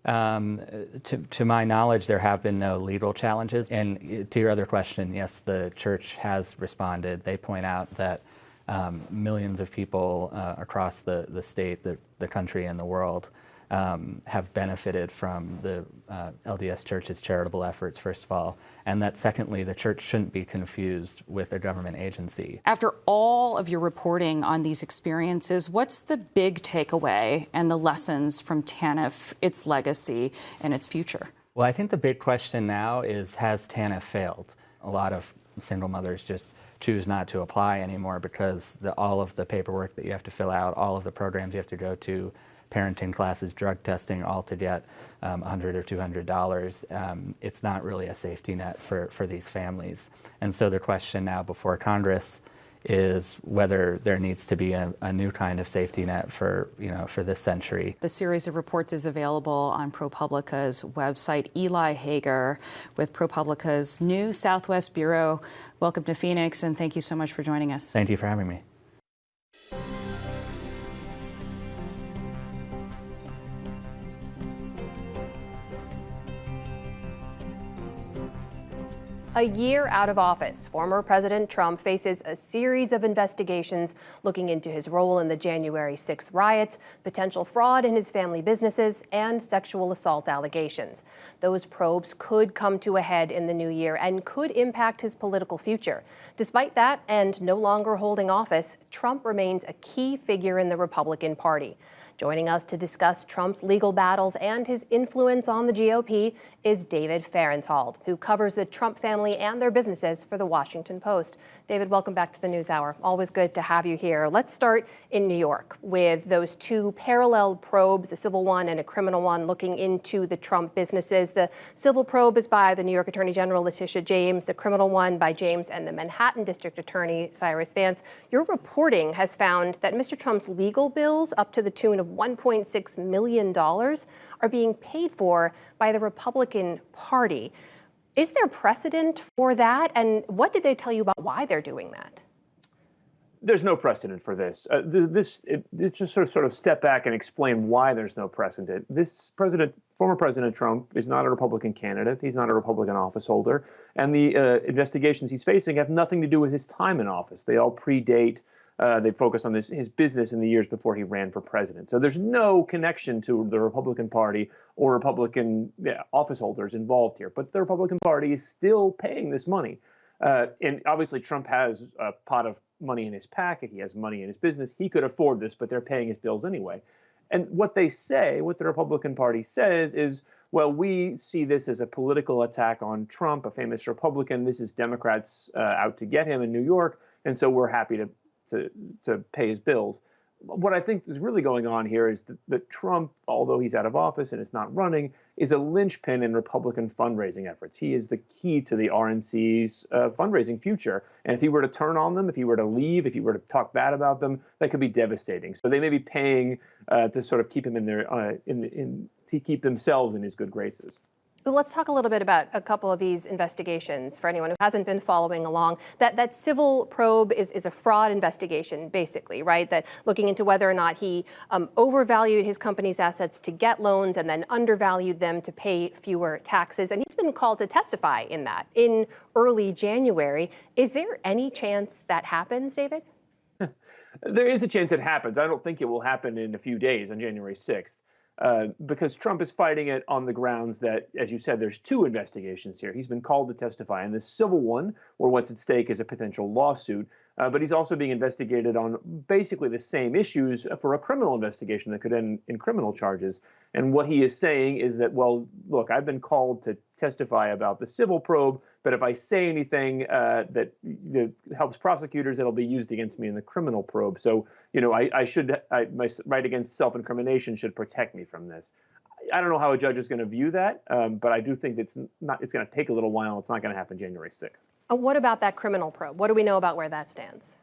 [SPEAKER 5] To my knowledge, there have been no legal challenges. And to your other question, yes, the church has responded. They point out that millions of people across the state, the country, and the world have benefited from the LDS Church's charitable efforts, first of all, and that secondly, the church shouldn't be confused with a government agency.
[SPEAKER 4] After all of your reporting on these experiences, what's the big takeaway and the lessons from TANF, its legacy, and its future?
[SPEAKER 5] Well, I think the big question now is, has TANF failed? A lot of single mothers just choose not to apply anymore because all of the paperwork that you have to fill out, all of the programs you have to go to, parenting classes, drug testing, all to get $100 or $200. It's not really a safety net for these families. And so the question now before Congress is whether there needs to be a new kind of safety net for this century.
[SPEAKER 4] The series of reports is available on ProPublica's website. Eli Hager with ProPublica's new Southwest Bureau. Welcome to Phoenix, and thank you so much for joining us.
[SPEAKER 5] Thank you for having me.
[SPEAKER 1] A year out of office, former President Trump faces a series of investigations looking into his role in the January 6th riots, potential fraud in his family businesses, and sexual assault allegations. Those probes could come to a head in the new year and could impact his political future. Despite that, and no longer holding office, Trump remains a key figure in the Republican Party. Joining us to discuss Trump's legal battles and his influence on the GOP is David Fahrenthold, who covers the Trump family and their businesses for The Washington Post. David, welcome back to the NewsHour. Always good to have you here. Let's start in New York with those two parallel probes, a civil one and a criminal one, looking into the Trump businesses. The civil probe is by the New York Attorney General Letitia James, the criminal one by James and the Manhattan District Attorney Cyrus Vance. Your reporting has found that Mr. Trump's legal bills, up to the tune of $1.6 million, are being paid for by the Republican Party. Is there precedent for that? And what did they tell you about why they're doing that?
[SPEAKER 6] There's no precedent for this. Just sort of step back and explain why there's no precedent. Former President Trump is not a Republican candidate. He's not a Republican office holder. And the investigations he's facing have nothing to do with his time in office. They all predate. They focus on his business in the years before he ran for president. So there's no connection to the Republican Party or Republican office holders involved here. But the Republican Party is still paying this money. And obviously Trump has a pot of money in his pocket. He has money in his business. He could afford this, but they're paying his bills anyway. And what they say, what the Republican Party says is, well, we see this as a political attack on Trump, a famous Republican. This is Democrats out to get him in New York. And so we're happy to pay his bills. What I think is really going on here is that Trump, although he's out of office and is not running, is a linchpin in Republican fundraising efforts. He is the key to the RNC's fundraising future. And if he were to turn on them, if he were to leave, if he were to talk bad about them, that could be devastating. So they may be paying to sort of keep him in their to keep themselves in his good graces.
[SPEAKER 1] Let's talk a little bit about a couple of these investigations for anyone who hasn't been following along. That civil probe is a fraud investigation, basically, right? That looking into whether or not he overvalued his company's assets to get loans and then undervalued them to pay fewer taxes. And he's been called to testify in that in early January. Is there any chance that happens, David?
[SPEAKER 6] There is a chance it happens. I don't think it will happen in a few days on January 6th. Because Trump is fighting it on the grounds that, as you said, there's two investigations here. He's been called to testify in the civil one, where what's at stake is a potential lawsuit. But he's also being investigated on basically the same issues for a criminal investigation that could end in criminal charges. And what he is saying is that, well, look, I've been called to testify about the civil probe, but if I say anything that helps prosecutors, it'll be used against me in the criminal probe. So, my right against self-incrimination should protect me from this. I don't know how a judge is going to view that, but I do think it's going to take a little while. It's not going to happen January 6th.
[SPEAKER 1] What about that criminal probe? What do we know about where that stands?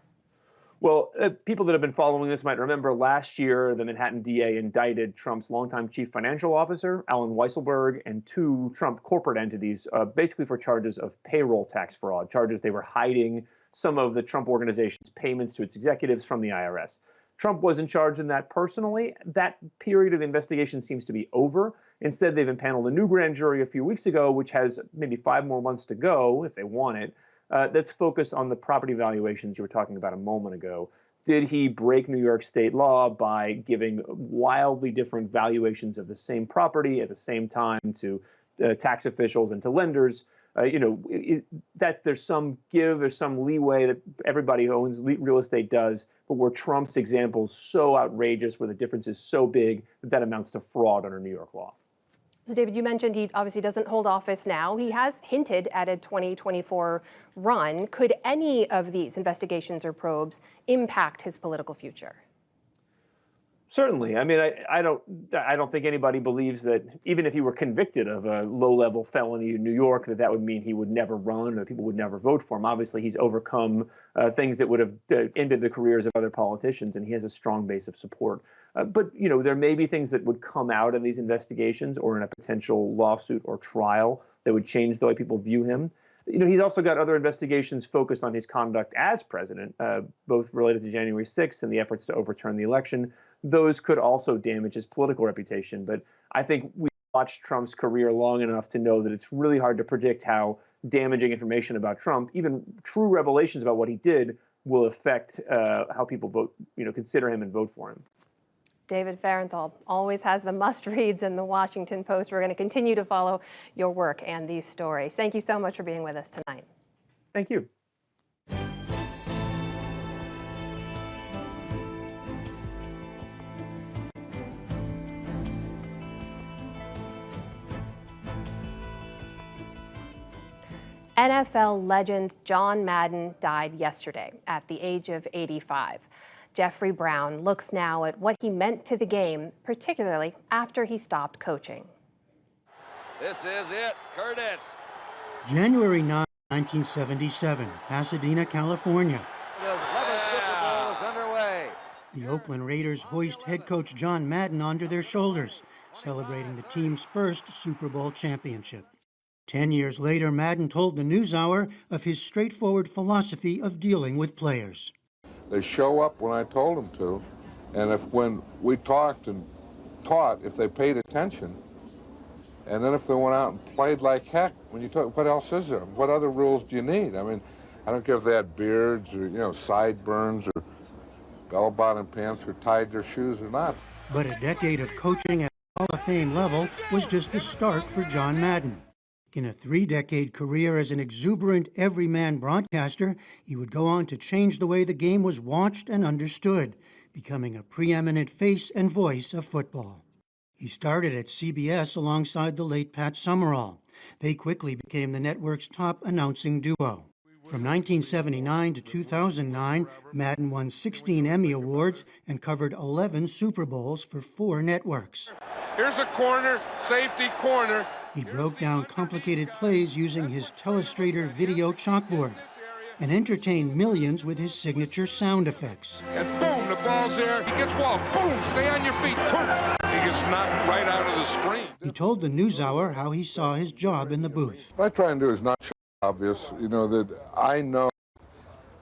[SPEAKER 6] Well, people that have been following this might remember last year the Manhattan DA indicted Trump's longtime chief financial officer, Alan Weisselberg, and two Trump corporate entities, basically for charges of payroll tax fraud, charges they were hiding some of the Trump organization's payments to its executives from the IRS. Trump wasn't charged in that personally. That period of investigation seems to be over. Instead, they've impaneled a new grand jury a few weeks ago, which has maybe 5 more months to go if they want it. That's focused on the property valuations you were talking about a moment ago. Did he break New York state law by giving wildly different valuations of the same property at the same time to tax officials and to lenders? There's some give or some leeway that everybody who owns real estate does, but where Trump's example is so outrageous, where the difference is so big that amounts to fraud under New York law.
[SPEAKER 1] So, David, you mentioned he obviously doesn't hold office now. He has hinted at a 2024 run. Could any of these investigations or probes impact his political future?
[SPEAKER 6] Certainly. I mean, I don't think anybody believes that even if he were convicted of a low-level felony in New York, that would mean he would never run or people would never vote for him. Obviously, he's overcome things that would have ended the careers of other politicians, and he has a strong base of support. But there may be things that would come out in these investigations or in a potential lawsuit or trial that would change the way people view him. He's also got other investigations focused on his conduct as president, both related to January 6th and the efforts to overturn the election. Those could also damage his political reputation. But I think we watched Trump's career long enough to know that it's really hard to predict how damaging information about Trump, even true revelations about what he did, will affect how people vote, consider him and vote for him.
[SPEAKER 1] David Fahrenthold always has the must-reads in the Washington Post. We're going to continue to follow your work and these stories. Thank you so much for being with us tonight.
[SPEAKER 6] Thank you.
[SPEAKER 1] NFL legend John Madden died yesterday at the age of 85. Jeffrey Brown looks now at what he meant to the game, particularly after he stopped coaching.
[SPEAKER 7] This is it, Curtis.
[SPEAKER 8] January 9, 1977, Pasadena, California.
[SPEAKER 7] The 11th Super Bowl is underway.
[SPEAKER 8] The Oakland Raiders hoist head coach John Madden onto their shoulders, celebrating the team's first Super Bowl championship. 10 years later, Madden told the NewsHour of his straightforward philosophy of dealing with players.
[SPEAKER 23] They show up when I told them to, and when we talked and taught, if they paid attention, and then if they went out and played like heck, when you talk, what else is there? What other rules do you need? I mean, I don't care if they had beards or sideburns or bell-bottom pants or tied their shoes or not.
[SPEAKER 8] But a decade of coaching at Hall of Fame level was just the start for John Madden. In a 3-decade career as an exuberant everyman broadcaster, he would go on to change the way the game was watched and understood, becoming a preeminent face and voice of football. He started at CBS alongside the late Pat Summerall. They quickly became the network's top announcing duo. From 1979 to 2009, Madden won 16 Emmy Awards and covered 11 Super Bowls for 4 networks.
[SPEAKER 23] Here's a corner, safety corner.
[SPEAKER 8] He broke down complicated plays using his Telestrator video chalkboard and entertained millions with his signature sound effects.
[SPEAKER 23] And boom, the ball's there. He gets walls. Boom, stay on your feet. Boom. He gets knocked right out of the screen.
[SPEAKER 8] He told the NewsHour how he saw his job in the booth.
[SPEAKER 23] What I try and do is not obvious, that I know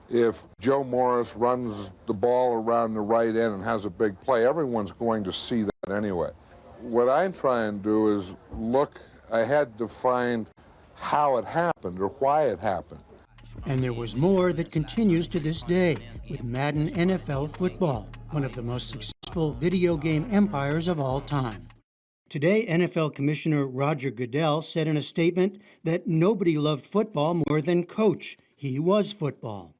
[SPEAKER 23] if Joe Morris runs the ball around the right end and has a big play, everyone's going to see that anyway. What I try and do is look ahead to find how it happened or why it happened.
[SPEAKER 8] And there was more that continues to this day with Madden NFL Football, one of the most successful video game empires of all time. Today, NFL Commissioner Roger Goodell said in a statement that nobody loved football more than Coach. He was football.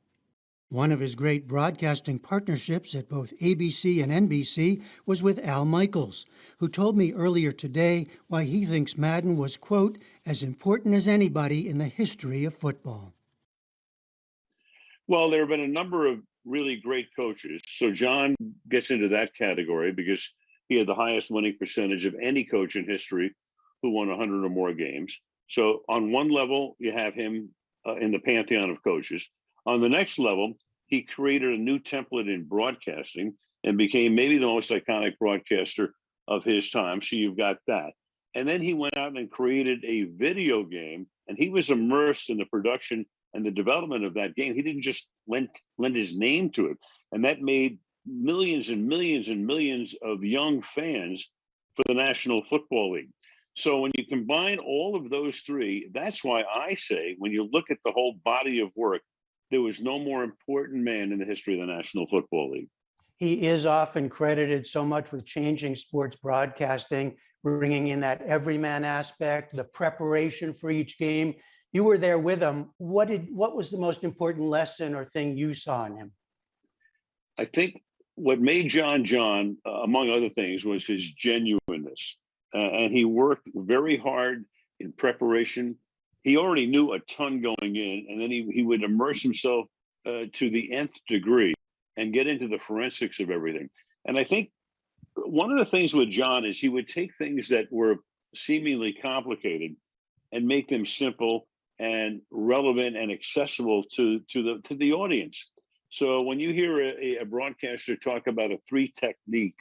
[SPEAKER 8] One of his great broadcasting partnerships at both ABC and NBC was with Al Michaels, who told me earlier today why he thinks Madden was, quote, as important as anybody in the history of football.
[SPEAKER 24] Well, there have been a number of really great coaches. So John gets into that category because he had the highest winning percentage of any coach in history who won 100 or more games. So on one level, you have him in the pantheon of coaches. On the next level, he created a new template in broadcasting and became maybe the most iconic broadcaster of his time. So you've got that. And then he went out and created a video game, and he was immersed in the production and the development of that game. He didn't just lend his name to it. And that made millions and millions and millions of young fans for the National Football League. So when you combine all of those three, that's why I say, when you look at the whole body of work, there was no more important man in the history of the National Football League.
[SPEAKER 8] He is often credited so much with changing sports broadcasting, bringing in that everyman aspect, the preparation for each game. You were there with him. What was the most important lesson or thing you saw in him?
[SPEAKER 24] I think what made John, among other things, was his genuineness. And he worked very hard in preparation. He already knew a ton going in, and then he would immerse himself to the nth degree and get into the forensics of everything. And I think one of the things with John is he would take things that were seemingly complicated and make them simple and relevant and accessible to the audience. So when you hear a broadcaster talk about a 3 technique,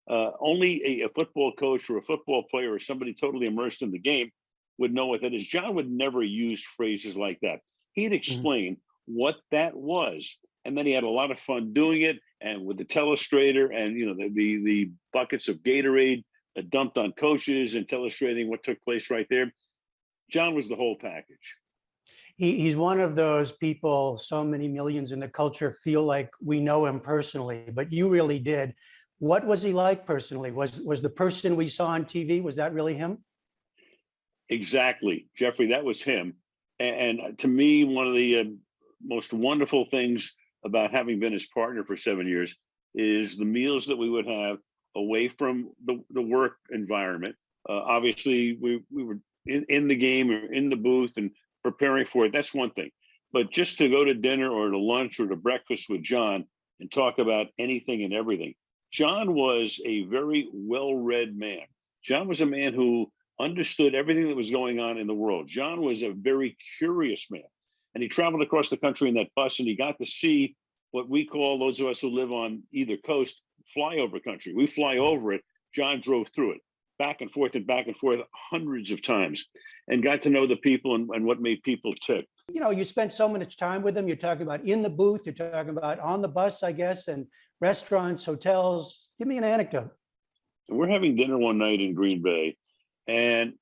[SPEAKER 24] only a football coach or a football player or somebody totally immersed in the game would know what that is. John would never use phrases like that. He'd explain what that was, and then he had a lot of fun doing it. And with the telestrator and the buckets of Gatorade dumped on coaches and telestrating what took place right there, John was the whole package.
[SPEAKER 8] He's one of those people, so many millions in the culture feel like we know him personally, but you really did. What was he like personally? Was the person we saw on TV, was that really him?
[SPEAKER 24] Exactly, Jeffrey, that was him. And to me, one of the most wonderful things about having been his partner for 7 years is the meals that we would have away from the work environment. Obviously, we were in the game or in the booth and preparing for it. That's one thing. But just to go to dinner or to lunch or to breakfast with John and talk about anything and everything. John was a very well-read man. John was a man who understood everything that was going on in the world. John was a very curious man. And he traveled across the country in that bus, and he got to see what we call, those of us who live on either coast, flyover country. We fly over it. John drove through it, back and forth hundreds of times, and got to know the people and what made people tick.
[SPEAKER 8] You know, you spent so much time with him. You're talking about in the booth, you're talking about on the bus, I guess, and restaurants, hotels. Give me an anecdote.
[SPEAKER 24] We're having dinner one night in Green Bay, and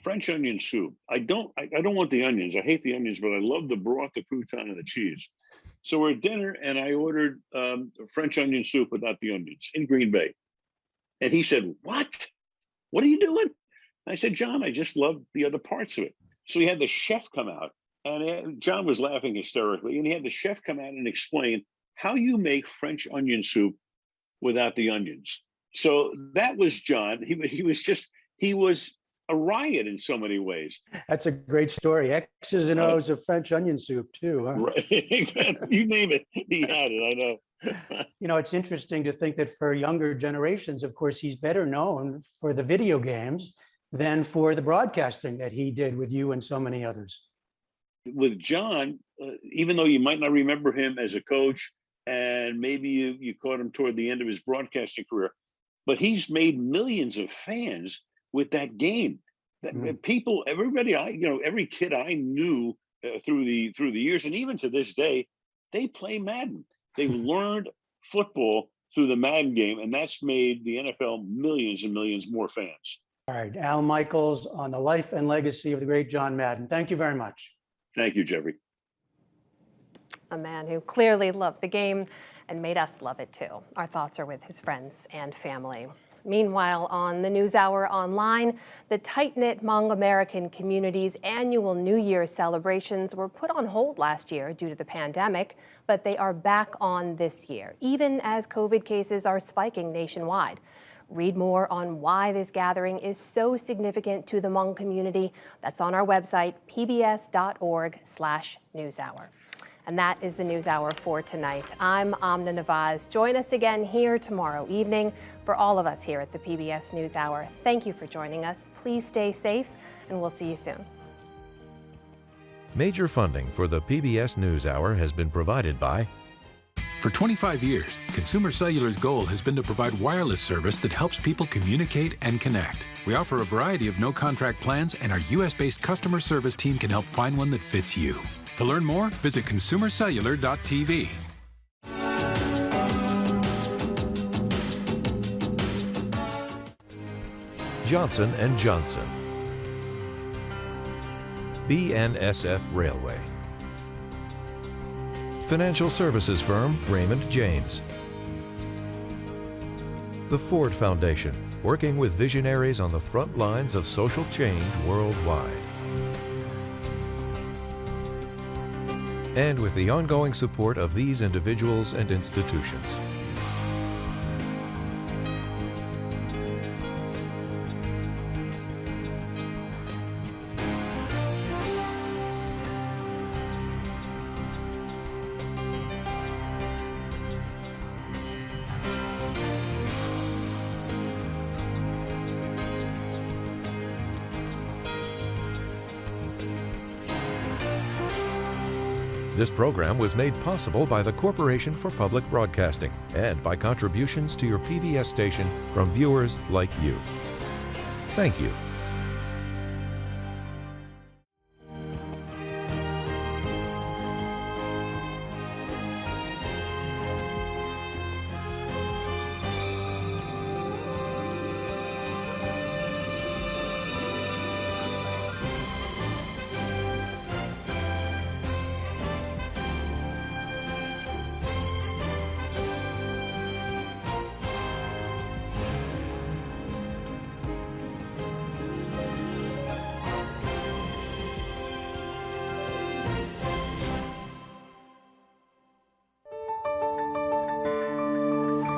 [SPEAKER 24] French onion soup. I don't want the onions. I hate the onions, but I love the broth, the crouton, and the cheese. So we're at dinner, and I ordered French onion soup without the onions in Green Bay. And he said, "What? What are you doing?" I said, "John, I just love the other parts of it." So he had the chef come out, and John was laughing hysterically, and he had the chef come out and explain how you make French onion soup without the onions. So that was John. He was a riot in so many ways.
[SPEAKER 8] That's a great story. X's and O's of French onion soup too, huh?
[SPEAKER 24] Right. You name it, he had it. I know.
[SPEAKER 8] You know, it's interesting to think that for younger generations, of course, he's better known for the video games than for the broadcasting that he did with you and so many others.
[SPEAKER 24] With John, even though you might not remember him as a coach, and maybe you caught him toward the end of his broadcasting career, but he's made millions of fans with that game. People, everybody, every kid I knew through the years, and even to this day, they play Madden. They've learned football through the Madden game, and that's made the NFL millions and millions more fans.
[SPEAKER 8] All right, Al Michaels on the life and legacy of the great John Madden. Thank you very much.
[SPEAKER 24] Thank you, Jeffrey.
[SPEAKER 1] A man who clearly loved the game and made us love it too. Our thoughts are with his friends and family. Meanwhile, on the NewsHour Online, the tight-knit Hmong American community's annual New Year's celebrations were put on hold last year due to the pandemic, but they are back on this year, even as COVID cases are spiking nationwide. Read more on why this gathering is so significant to the Hmong community. That's on our website, pbs.org/newshour. And that is the NewsHour for tonight. I'm Amna Nawaz. Join us again here tomorrow evening. For all of us here at the PBS NewsHour, thank you for joining us. Please stay safe, and we'll see you soon.
[SPEAKER 3] Major funding for the PBS NewsHour has been provided by
[SPEAKER 9] For 25 years, Consumer Cellular's goal has been to provide wireless service that helps people communicate and connect. We offer a variety of no-contract plans, and our U.S.-based customer service team can help find one that fits you. To learn more, visit consumercellular.tv.
[SPEAKER 3] Johnson & Johnson. BNSF Railway. Financial services firm Raymond James. The Ford Foundation, working with visionaries on the front lines of social change worldwide. And with the ongoing support of these individuals and institutions. This program was made possible by the Corporation for Public Broadcasting and by contributions to your PBS station from viewers like you. Thank you.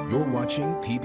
[SPEAKER 10] You're watching PBS.